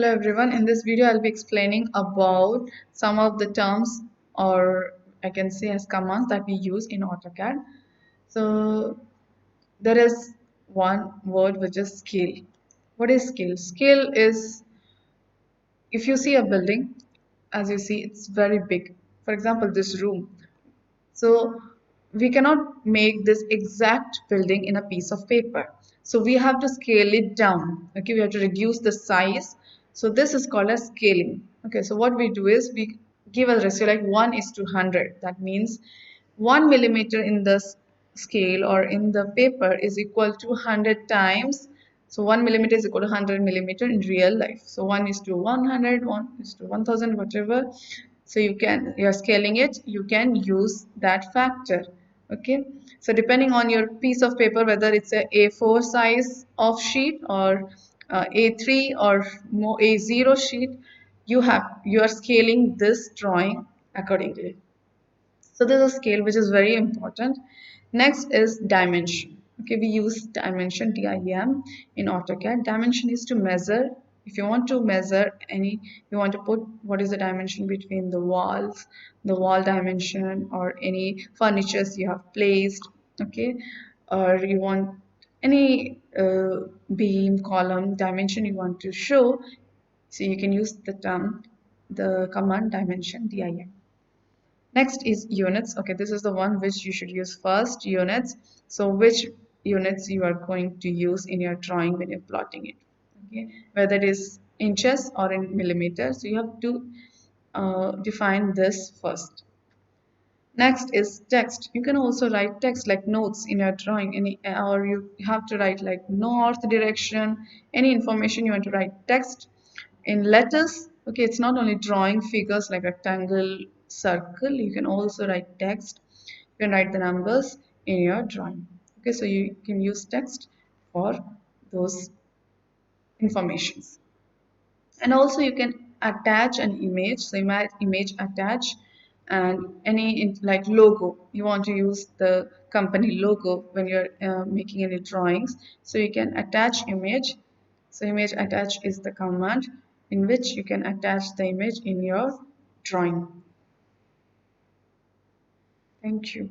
Hello everyone. In this video, I'll be explaining about some of the terms, or I can say as commands, that we use in AutoCAD. So there is one word which is scale. What is scale? Scale is, if you see a building, as you see, it's very big. For example, this room. So we cannot make this exact building in a piece of paper. So we have to scale it down. Okay, we have to reduce the size. So this is called as scaling. Okay, so what we do is we give a ratio like 1 is to 100. That means 1 millimeter in the scale or in the paper is equal to 100 times. So 1 millimeter is equal to 100 millimeter in real life. So 1 is to 100, 1 is to 1000, whatever. So you're scaling it, you can use that factor. Okay, so depending on your piece of paper, whether it's a A4 size of sheet or A3 or more A0 sheet, you are scaling this drawing accordingly. So there's a scale which is very important. Next is dimension. Okay, we use dimension, DIM, in AutoCAD. Dimension is to measure. If you want to measure any, you want to put what is the dimension between the walls, the wall dimension, or any furnitures you have placed. Okay, or you want any beam, column, dimension you want to show. So you can use the command dimension, DIM. Next is units. Okay, this is the one which you should use first, units. So which units you are going to use in your drawing when you're plotting it. Okay, whether it is inches or in millimeters. So you have to define this first. Next is text. You can also write text like notes in your drawing, or you have to write like north direction, any information you want to write text in letters. Okay, it's not only drawing figures like rectangle, circle, you can also write text. You can write the numbers in your drawing. Okay, so you can use text for those informations. And also you can attach an image. So image attach, and any like logo, you want to use the company logo when you're making any drawings, so you can attach image. So image attach is the command in which you can attach the image in your drawing. Thank you.